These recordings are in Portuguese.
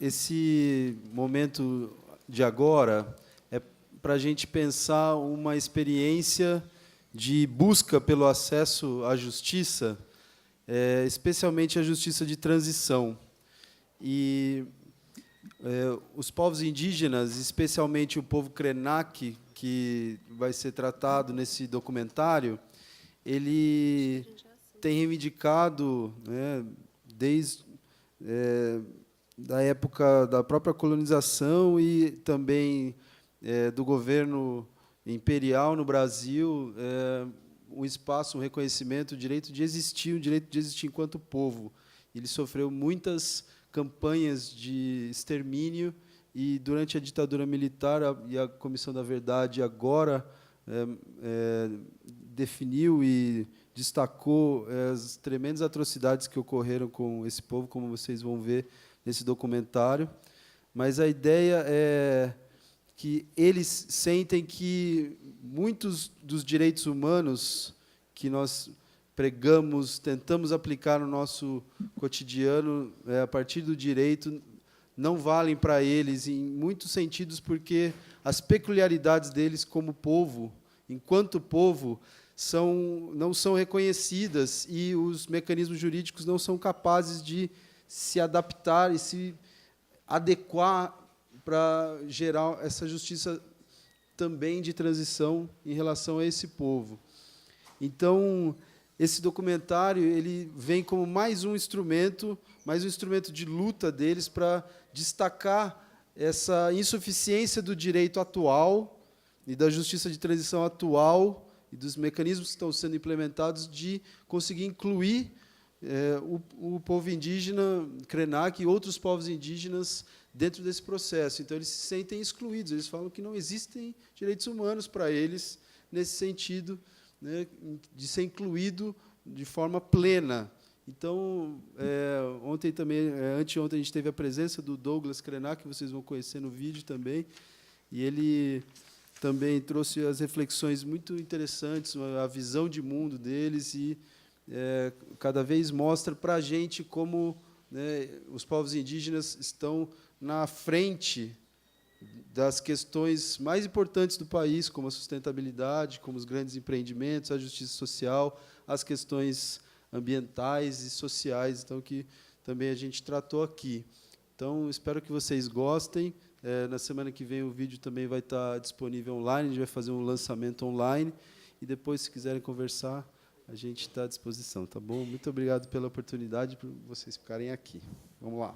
esse momento de agora é para a gente pensar uma experiência de busca pelo acesso à justiça, especialmente a justiça de transição. E os povos indígenas, especialmente o povo Krenak, que vai ser tratado nesse documentário, ele tem reivindicado, né, desde da época da própria colonização e também do governo imperial no Brasil, um espaço, um reconhecimento, o direito de existir enquanto povo. Ele sofreu muitas campanhas de extermínio e, durante a ditadura militar, e a Comissão da Verdade agora definiu e destacou as tremendas atrocidades que ocorreram com esse povo, como vocês vão ver nesse documentário. Mas a ideia é que eles sentem que muitos dos direitos humanos que nós pregamos, tentamos aplicar no nosso cotidiano, a partir do direito, não valem para eles, em muitos sentidos, porque as peculiaridades deles como povo, enquanto povo, não são reconhecidas e os mecanismos jurídicos não são capazes de se adaptar e se adequar para gerar essa justiça também de transição em relação a esse povo. Então, esse documentário ele vem como mais um instrumento de luta deles para destacar essa insuficiência do direito atual e da justiça de transição atual e dos mecanismos que estão sendo implementados de conseguir incluir o povo indígena Krenak e outros povos indígenas dentro desse processo. Então, eles se sentem excluídos, eles falam que não existem direitos humanos para eles, nesse sentido, né, de ser incluído de forma plena. Então, anteontem, a gente teve a presença do Douglas Krenak, que vocês vão conhecer no vídeo também, e ele também trouxe as reflexões muito interessantes, a visão de mundo deles, e cada vez mostra para a gente como, né, os povos indígenas estão na frente das questões mais importantes do país, como a sustentabilidade, como os grandes empreendimentos, a justiça social, as questões ambientais e sociais, então, que também a gente tratou aqui. Então, espero que vocês gostem. Na semana que vem o vídeo também vai estar disponível online, a gente vai fazer um lançamento online, e depois, se quiserem conversar, a gente está à disposição, tá bom? Muito obrigado pela oportunidade, por vocês ficarem aqui. Vamos lá.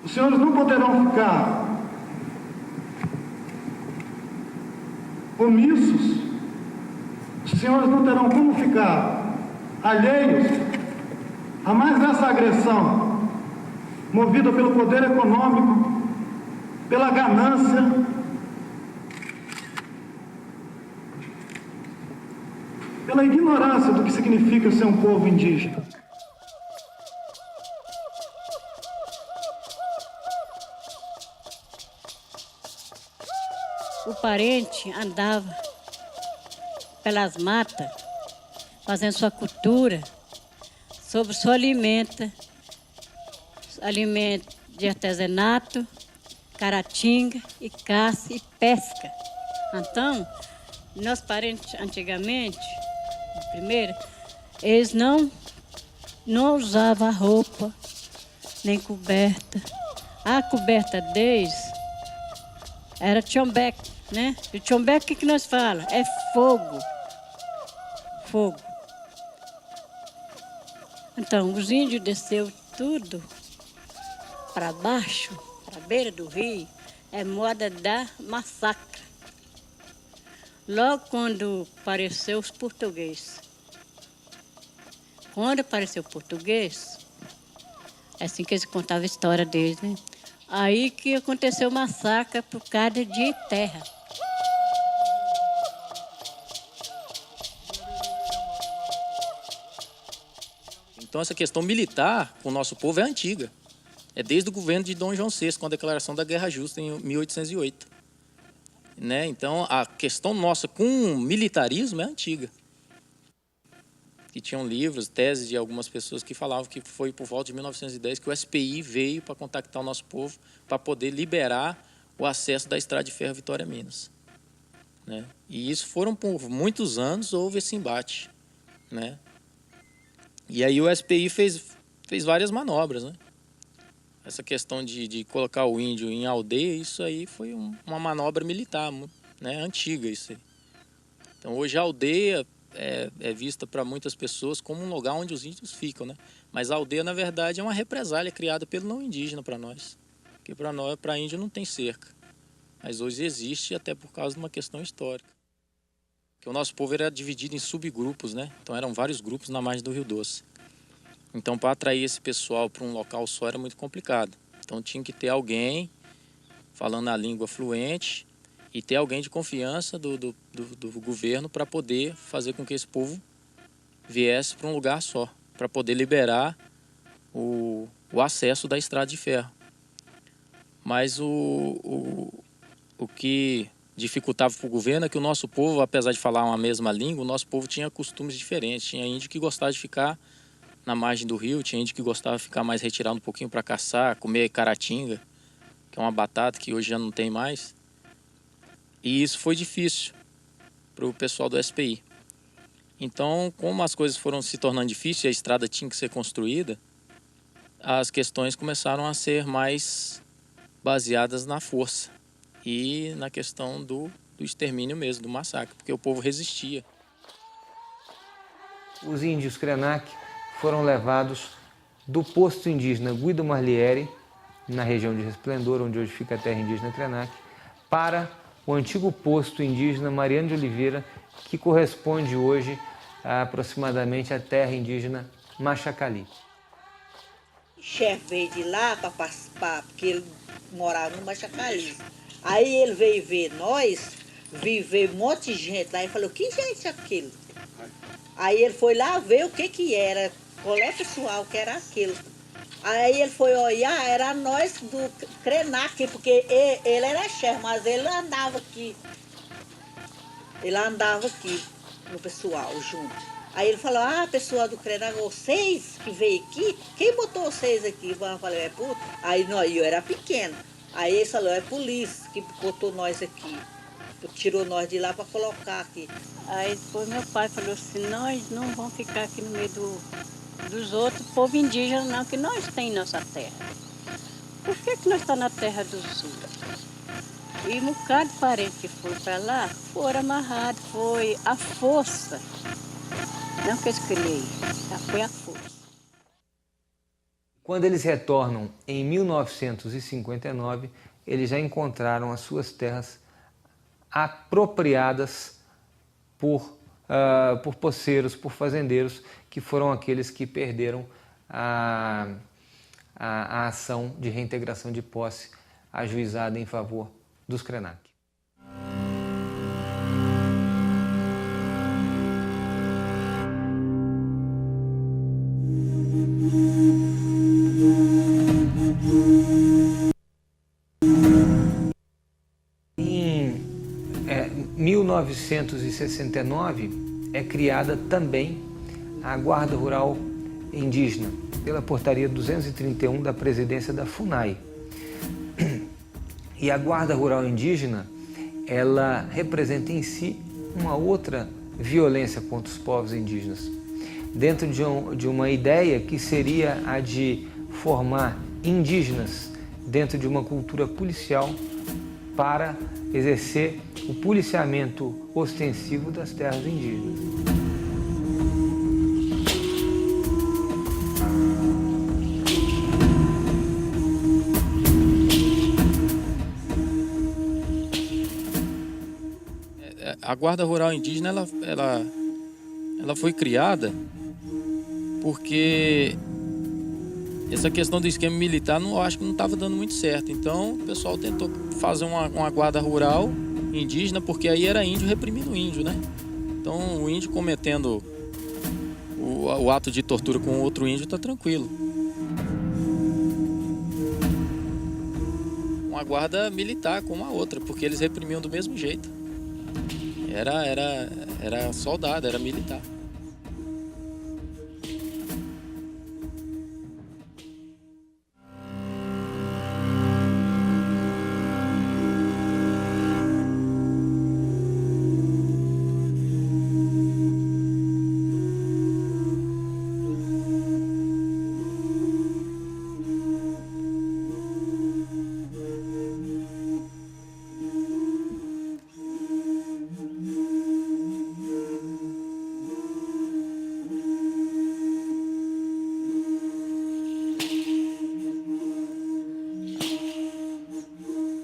Os senhores não poderão ficar omissos, os senhores não terão como ficar alheios a mais essa agressão movida pelo poder econômico, pela ganância, pela ignorância do que significa ser um povo indígena. O parente andava pelas matas, fazendo sua cultura, sobre sua alimento de artesanato, caratinga e caça e pesca. Então, Nossos parentes, antigamente, primeiro, eles não usavam roupa, nem coberta. A coberta deles era tchombeque, né? E tchombeque, o que nós falamos? É fogo. Fogo. Então, os índios desceu tudo para baixo, para a beira do rio, é moda da massacre. Logo quando apareceu os portugueses. Quando apareceu o português, é assim que eles contavam a história deles, né? Aí que aconteceu o massacre por causa de terra. Então essa questão militar com o nosso povo é antiga. É desde o governo de Dom João VI, com a declaração da Guerra Justa em 1808. Né? Então a questão nossa com o militarismo é antiga. E tinham livros, teses de algumas pessoas que falavam que foi por volta de 1910 que o SPI veio para contactar o nosso povo para poder liberar o acesso da estrada de ferro Vitória-Minas. Né? E isso foram por muitos anos, houve esse embate. Né? E aí o SPI fez várias manobras. Né? Essa questão de colocar o índio em aldeia, isso aí foi uma manobra militar, né? Antiga isso aí. Então hoje a aldeia é vista para muitas pessoas como um lugar onde os índios ficam, né? Mas a aldeia, na verdade, é uma represália criada pelo não indígena para nós. Porque para índio não tem cerca. Mas hoje existe até por causa de uma questão histórica. Porque o nosso povo era dividido em subgrupos, né? Então eram vários grupos na margem do Rio Doce. Então para atrair esse pessoal para um local só era muito complicado. Então tinha que ter alguém falando a língua fluente e ter alguém de confiança do governo para poder fazer com que esse povo viesse para um lugar só, para poder liberar o acesso da estrada de ferro. Mas o que dificultava para o governo é que o nosso povo, apesar de falar uma mesma língua, o nosso povo tinha costumes diferentes. Tinha índio que gostava de ficar na margem do rio, tinha índio que gostava de ficar mais retirado um pouquinho para caçar, comer caratinga, que é uma batata que hoje já não tem mais. E isso foi difícil para o pessoal do SPI. Então, como as coisas foram se tornando difíceis e a estrada tinha que ser construída, as questões começaram a ser mais baseadas na força e na questão do extermínio mesmo, do massacre, porque o povo resistia. Os índios Krenak foram levados do posto indígena Guido Marliere, na região de Resplendor, onde hoje fica a terra indígena Krenak, para o antigo posto indígena Mariano de Oliveira, que corresponde hoje a aproximadamente a terra indígena Machacali. O chefe veio de lá para participar, porque ele morava no Machacali. Aí ele veio ver nós, veio um monte de gente lá e falou, que gente é aquilo? Aí ele foi lá ver o que era, qual é pessoal que era aquilo. Aí ele foi olhar, era nós do Krenak, porque ele era chefe, mas ele andava aqui. Ele andava aqui no pessoal, junto. Aí ele falou, pessoal do Krenak, vocês que veio aqui, quem botou vocês aqui? Eu falei, Aí eu era pequeno. Aí ele falou, é a polícia que botou nós aqui. Tirou nós de lá para colocar aqui. Aí depois meu pai falou assim, nós não vamos ficar aqui no meio dos outros, povo indígena não, que nós tem nossa terra. Por que nós estamos na terra dos outros? E um bocado de parente que foi para lá, foram amarrados, foi a força. Não que eu escolhi, já foi a força. Quando eles retornam em 1959, eles já encontraram as suas terras apropriadas por poceiros, por fazendeiros, que foram aqueles que perderam a ação de reintegração de posse ajuizada em favor dos Krenak. Em 1969 é criada também a Guarda Rural Indígena, pela portaria 231 da presidência da FUNAI. E a Guarda Rural Indígena, ela representa em si uma outra violência contra os povos indígenas, dentro de uma ideia que seria a de formar indígenas dentro de uma cultura policial para exercer o policiamento ostensivo das terras indígenas. A Guarda Rural Indígena ela foi criada porque essa questão do esquema militar eu acho que não estava dando muito certo. Então o pessoal tentou fazer uma guarda rural indígena, porque aí era índio reprimindo índio, né? Então o índio cometendo o ato de tortura com outro índio está tranquilo. Uma guarda militar como a outra, porque eles reprimiam do mesmo jeito. Era soldado, era militar.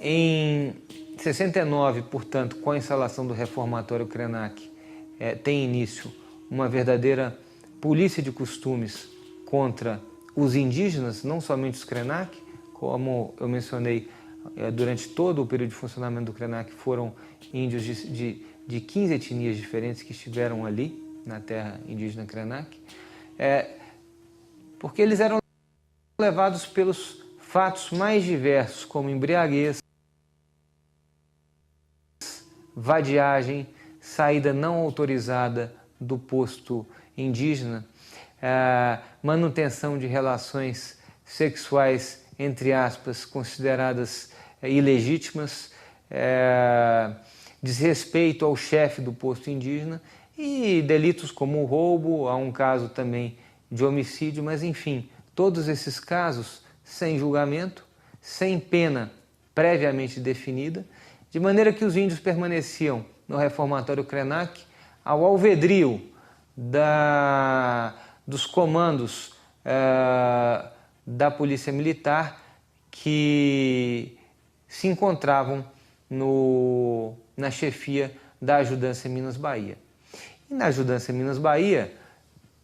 Em 69, portanto, com a instalação do reformatório Krenak, tem início uma verdadeira polícia de costumes contra os indígenas, não somente os Krenak, como eu mencionei, durante todo o período de funcionamento do Krenak foram índios de 15 etnias diferentes que estiveram ali, na terra indígena Krenak, porque eles eram levados pelos fatos mais diversos, como embriaguez, vadiagem, saída não autorizada do posto indígena, manutenção de relações sexuais, entre aspas, consideradas ilegítimas, desrespeito ao chefe do posto indígena e delitos como o roubo, há um caso também de homicídio, mas enfim, todos esses casos sem julgamento, sem pena previamente definida, de maneira que os índios permaneciam no reformatório Krenak ao alvedrio dos comandos da polícia militar que se encontravam na chefia da Ajudância Minas Bahia. E na Ajudância Minas Bahia,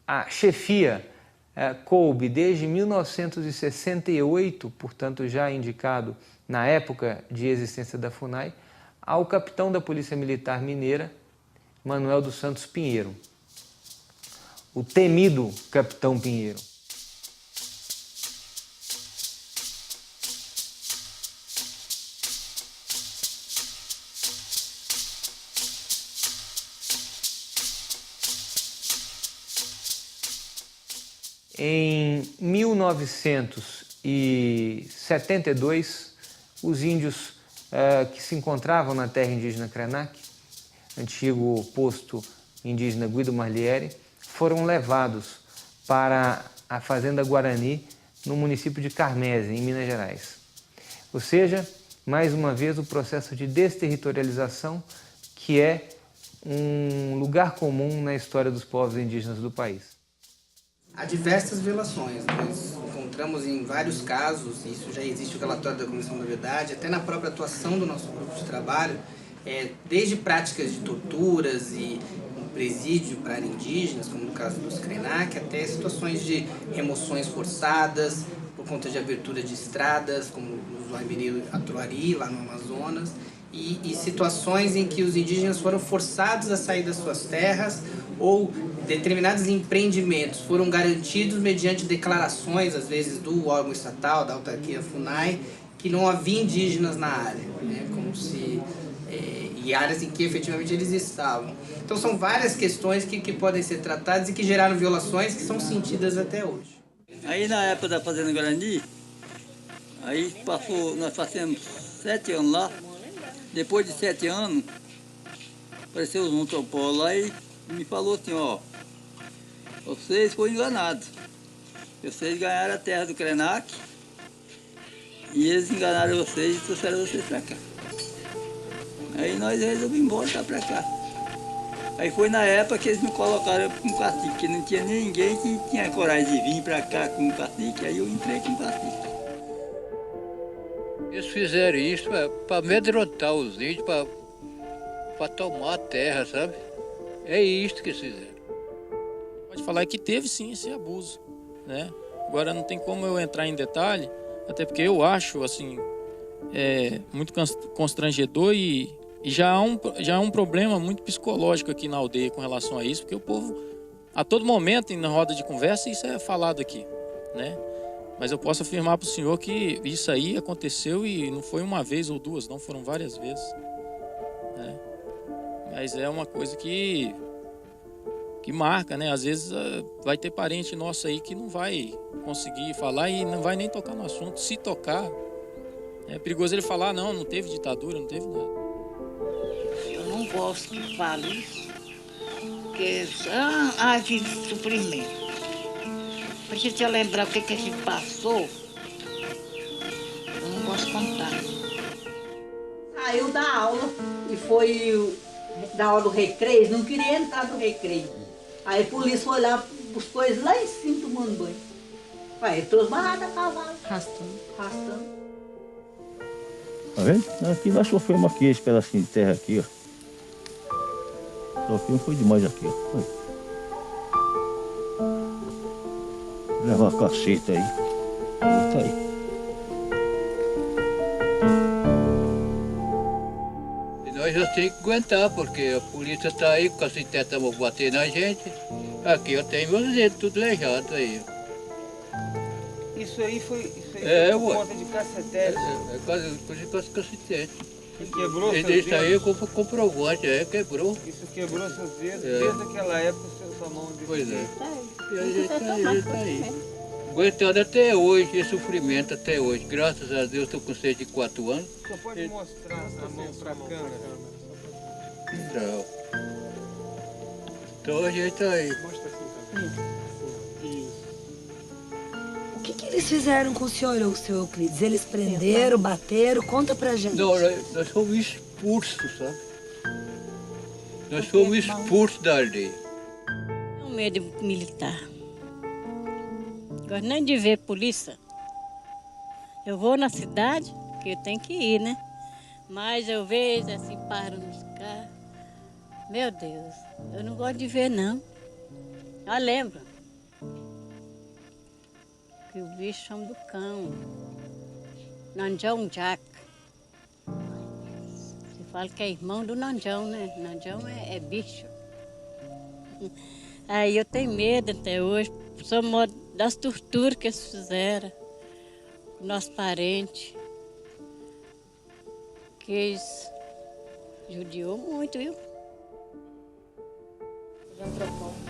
a chefia coube desde 1968, portanto já indicado na época de existência da FUNAI, ao capitão da Polícia Militar Mineira, Manuel dos Santos Pinheiro, o temido Capitão Pinheiro. Em 1972, os índios que se encontravam na terra indígena Krenak, antigo posto indígena Guido Marliere, foram levados para a Fazenda Guarani, no município de Carmese, em Minas Gerais. Ou seja, mais uma vez, o processo de desterritorialização, que é um lugar comum na história dos povos indígenas do país. Há diversas violações, nós encontramos em vários casos, isso já existe o relatório da Comissão da Verdade, até na própria atuação do nosso grupo de trabalho, desde práticas de torturas e um presídio para indígenas, como no caso dos Krenak, até situações de remoções forçadas, por conta de abertura de estradas, como no Zoai Atuari, lá no Amazonas, e situações em que os indígenas foram forçados a sair das suas terras ou determinados empreendimentos foram garantidos mediante declarações, às vezes, do órgão estatal, da autarquia FUNAI, que não havia indígenas na área, né? Como se, e áreas em que efetivamente eles estavam. Então são várias questões que podem ser tratadas e que geraram violações que são sentidas até hoje. Aí na época da Fazenda Guarani, aí nós passamos 7 anos lá. Depois de 7 anos, apareceu um antropólogo lá e me falou assim, ó, vocês foram enganados. Vocês ganharam a terra do Krenak e eles enganaram vocês e trouxeram vocês para cá. Aí nós resolvemos voltar para cá. Aí foi na época que eles me colocaram com cacique, porque não tinha ninguém que tinha coragem de vir para cá com cacique, aí eu entrei com cacique. Eles fizeram isso para amedrontar os índios, para tomar a terra, sabe? É isso que eles fizeram. Pode falar que teve sim esse abuso, né? Agora não tem como eu entrar em detalhe, até porque eu acho assim muito constrangedor e já há um problema muito psicológico aqui na aldeia com relação a isso, porque o povo a todo momento na roda de conversa isso é falado aqui, né? Mas eu posso afirmar para o senhor que isso aí aconteceu e não foi uma vez ou duas, não, foram várias vezes, né? Mas é uma coisa que marca, né? Às vezes vai ter parente nosso aí que não vai conseguir falar e não vai nem tocar no assunto. Se tocar, é perigoso ele falar, não teve ditadura, não teve nada. Eu não gosto que fale isso, porque age de suprimento. Pra gente lembrar o que a gente passou, eu não gosto de contar. Saiu da aula e foi da aula do recreio, não queria entrar no recreio. Aí a polícia foi lá, buscou eles lá em cima tomando banho. Aí ele trouxe barrada a cavalo. Arrastando. Tá vendo? Aqui nós sofremos aqui, esse pedacinho de terra aqui, ó. Sofremos foi demais aqui, ó. Foi. Leva a caceta aí. Bota aí. Nós já temos que aguentar, porque a polícia está aí, com a cinteta vão bater na gente. Aqui eu tenho meus dedos tudo leijado aí. Isso aí foi por conta de cacetete. Coisa de cacetete. Que quebrou seus Isso aí é dedos? comprovante, quebrou. Isso quebrou seus dedos desde aquela época, sua mão de Pois é. E a gente tá aí. Aguentando até hoje, esse sofrimento até hoje. Graças a Deus, estou com 104 anos. Você pode mostrar a mão para a câmera? Não. Então a gente tá aí. Mostra assim também. Isso. O que eles fizeram com o senhor, seu Euclides? Eles prenderam, bateram? Conta pra gente. Não, nós fomos expulsos, sabe? Nós fomos expulsos da aldeia. Tenho medo militar. Gosto nem de ver polícia. Eu vou na cidade, que eu tenho que ir, né? Mas eu vejo assim, paro nos carros. Meu Deus, eu não gosto de ver, não. Eu lembro que o bicho chama do cão. Nanjão Jack. Você fala que é irmão do Nanjão, né? Nanjão é bicho. Aí eu tenho medo até hoje, só das torturas que eles fizeram com nossos parentes. Que eles judiou muito, viu?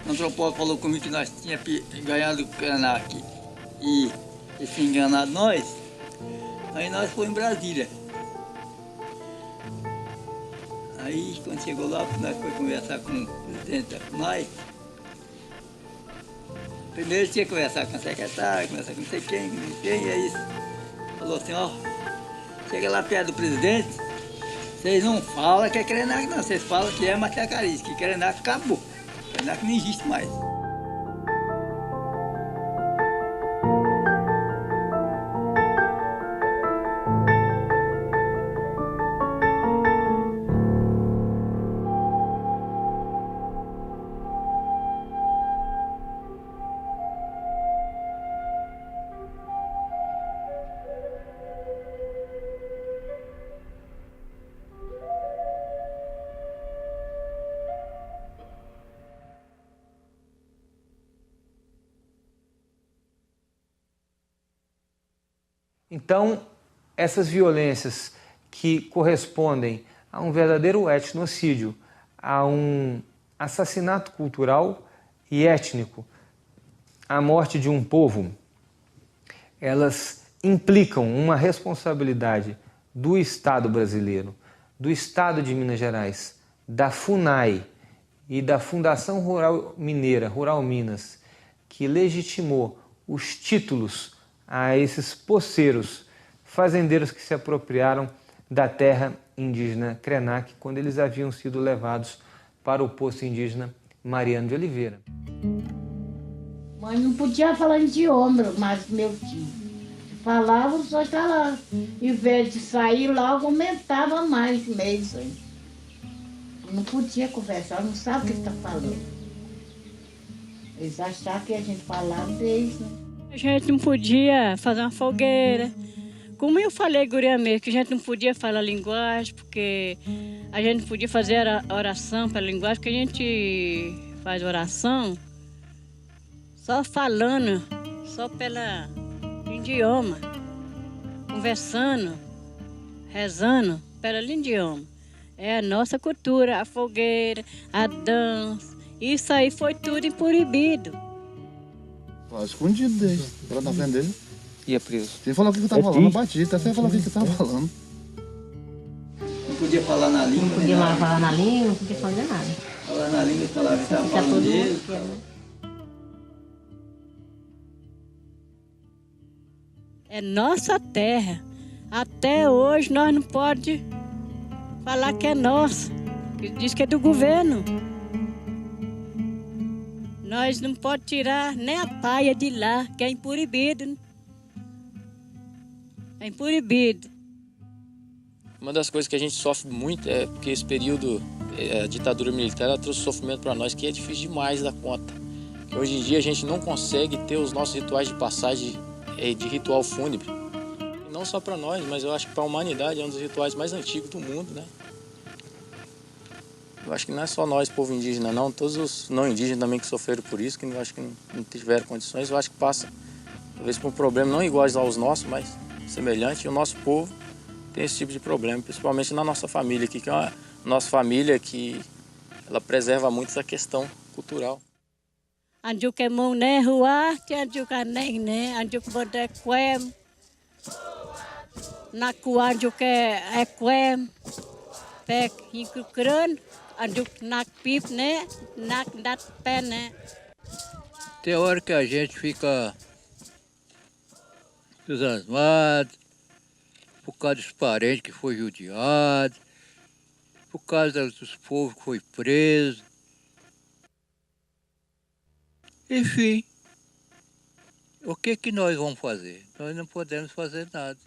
O antropólogo falou comigo que nós tínhamos ganhado o Krenak e se enganado nós. Aí nós fomos em Brasília. Aí quando chegou lá, nós fomos conversar com o presidente da FUNAI. Primeiro tinha que conversar com a secretária, conversar com não sei quem, e aí falou assim, ó, chega lá perto do presidente, vocês não falam que é Krenak não, vocês falam que é Maquiacarice, que Krenak acabou. Krenak não existe mais. Então, essas violências que correspondem a um verdadeiro etnocídio, a um assassinato cultural e étnico, a morte de um povo, elas implicam uma responsabilidade do Estado brasileiro, do Estado de Minas Gerais, da FUNAI e da Fundação Rural Mineira, Rural Minas, que legitimou os títulos a esses poceiros, fazendeiros que se apropriaram da terra indígena Krenak, quando eles haviam sido levados para o posto indígena Mariano de Oliveira. Mas não podia falar idioma, mas meu tio falava só calava. Em vez de sair logo, aumentava mais mesmo. Não podia conversar, não sabe o que está falando. Eles achavam que a gente falava deles, né? A gente não podia fazer uma fogueira. Como eu falei, guria mesmo, que a gente não podia falar linguagem, porque a gente não podia fazer oração pela linguagem, porque a gente faz oração só falando, só pelo idioma, conversando, rezando pelo idioma. É a nossa cultura, a fogueira, a dança, isso aí foi tudo proibido. Escondido dele, lá na frente dele. Ia preso. Ele falou o que estava falando, eu bati, até falou o que estava falando. Não podia falar na língua. Não podia falar na língua, não podia fazer nada. Falar na língua, falava que estava Fica falando todo dele. mundo. É nossa terra. Até hoje nós não podemos falar que é nossa. Diz que é do governo. Nós não podemos tirar nem a paia de lá, que é proibido. É proibido. Uma das coisas que a gente sofre muito é porque esse período, a ditadura militar, ela trouxe sofrimento para nós que é difícil demais da conta. Que hoje em dia a gente não consegue ter os nossos rituais de passagem de ritual fúnebre. E não só para nós, mas eu acho que para a humanidade é um dos rituais mais antigos do mundo, né? Eu acho que não é só nós, povo indígena, não. Todos os não indígenas também que sofreram por isso, que eu acho que não tiveram condições. Eu acho que passa, talvez, por um problema não iguais aos nossos, mas semelhante. E o nosso povo tem esse tipo de problema, principalmente na nossa família aqui, que é uma nossa família que ela preserva muito essa questão cultural. Anjuk é mão né, rua, anjuk é nem né, anjuk bode quem, naku anjuk é quem, pek hikukran, anjuk nak pip né, nak dat pé né. Tem hora que a gente fica entusiasmado por causa dos parentes que foi judiado, por causa dos povos que foi preso. Enfim, o que nós vamos fazer? Nós não podemos fazer nada.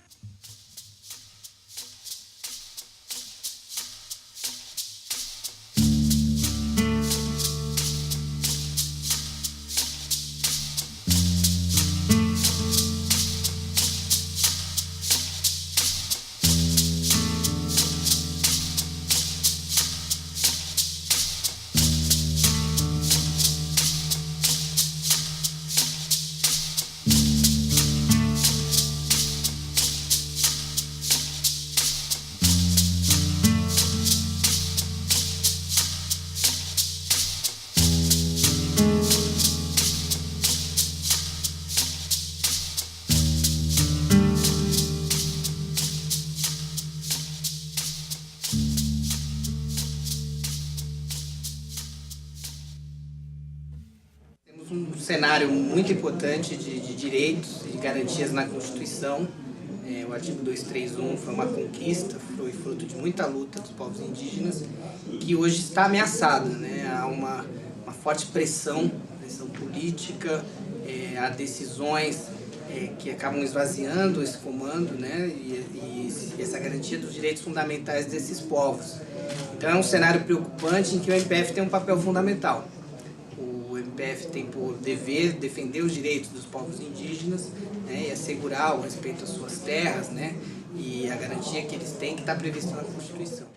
Um cenário muito importante de direitos e de garantias na Constituição. O artigo 231 foi uma conquista, foi fruto de muita luta dos povos indígenas, que hoje está ameaçado, né? Há uma forte pressão política, há decisões que acabam esvaziando esse comando, né? E essa garantia dos direitos fundamentais desses povos. Então é um cenário preocupante em que o MPF tem um papel fundamental. O MPF tem por dever defender os direitos dos povos indígenas, né, e assegurar o respeito às suas terras, né, e a garantia que eles têm, que está prevista na Constituição.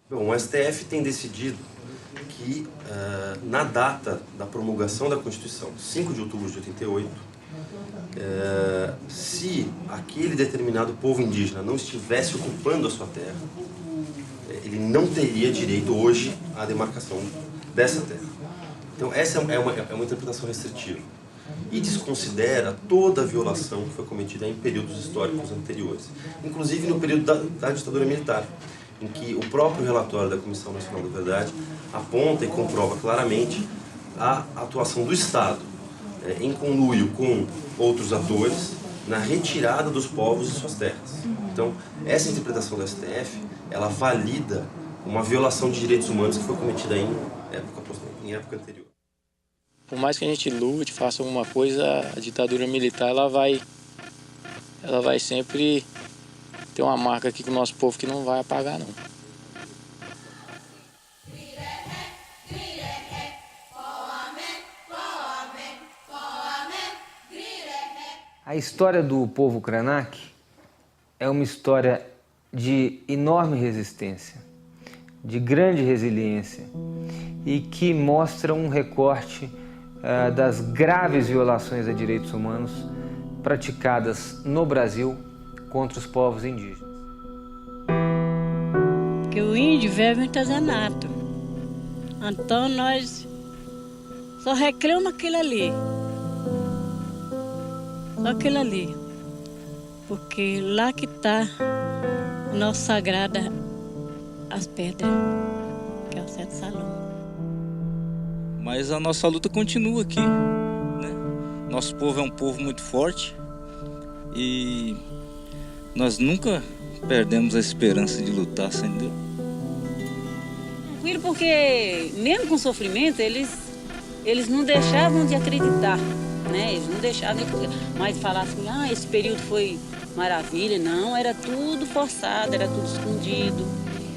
Bom, o STF tem decidido que, na data da promulgação da Constituição, 5 de outubro de 88, se aquele determinado povo indígena não estivesse ocupando a sua terra, ele não teria direito hoje à demarcação dessa terra. Então, essa é uma interpretação restritiva e desconsidera toda a violação que foi cometida em períodos históricos anteriores, inclusive no período da ditadura militar. em que o próprio relatório da Comissão Nacional da Verdade aponta e comprova claramente a atuação do Estado em conluio com outros atores na retirada dos povos de suas terras. Então, essa interpretação do STF, ela valida uma violação de direitos humanos que foi cometida em época anterior. Por mais que a gente lute, faça alguma coisa, a ditadura militar ela vai sempre ter uma marca aqui com o nosso povo que não vai apagar, não. A história do povo Krenak é uma história de enorme resistência, de grande resiliência e que mostra um recorte das graves violações a direitos humanos praticadas no Brasil contra os povos indígenas. Porque o índio vive em artesanato. Então nós só reclamamos aquilo ali. Só aquilo ali. Porque lá que está a nossa sagrada, as pedras, que é o Sete Salão. Mas a nossa luta continua aqui, né? Nosso povo é um povo muito forte e nós nunca perdemos a esperança de lutar, entendeu? Tranquilo, porque mesmo com sofrimento, eles não deixavam de acreditar, né? Eles não deixavam mais de falar assim, esse período foi maravilha. Não, era tudo forçado, era tudo escondido.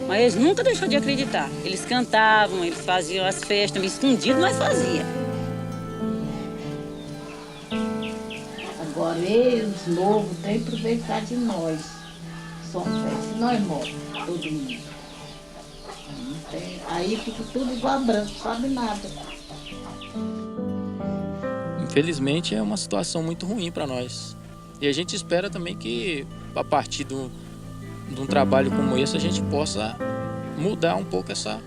Mas eles nunca deixaram de acreditar. Eles cantavam, eles faziam as festas, escondido, mas fazia. Agora eles, novos, têm que aproveitar de nós. Somos velhos. Se nós morremos, todo mundo. Aí fica tudo igual a branco, não sabe nada. Infelizmente é uma situação muito ruim para nós. E a gente espera também que, a partir de um trabalho como esse, a gente possa mudar um pouco essa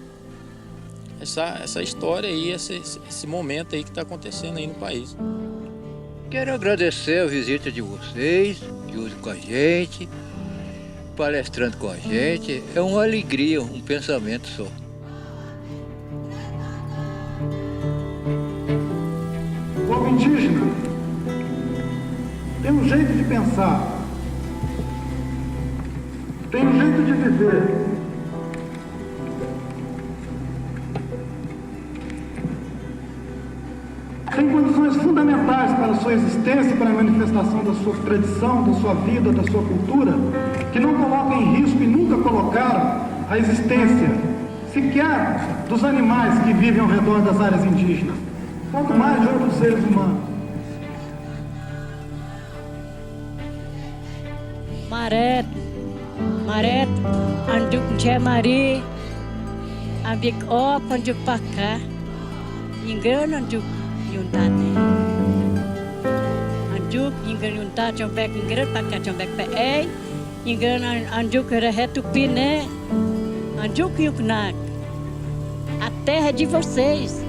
história aí, esse momento aí que está acontecendo aí no país. Quero agradecer a visita de vocês, junto com a gente, palestrando com a gente. É uma alegria, um pensamento só. O povo indígena tem um jeito de pensar, tem um jeito de viver. Tem condições fundamentais para a sua existência, para a manifestação da sua tradição, da sua vida, da sua cultura, que não colocam em risco e nunca colocaram a existência sequer dos animais que vivem ao redor das áreas indígenas, quanto mais de outros seres humanos. Maret, anduk jemari, abik op anduk pakar, ingren anduk yuntane. Anduk ingren yuntat combek ingren pakar combek pe, ingren anduk rehetu pine, anduk yuknak. A terra é de vocês.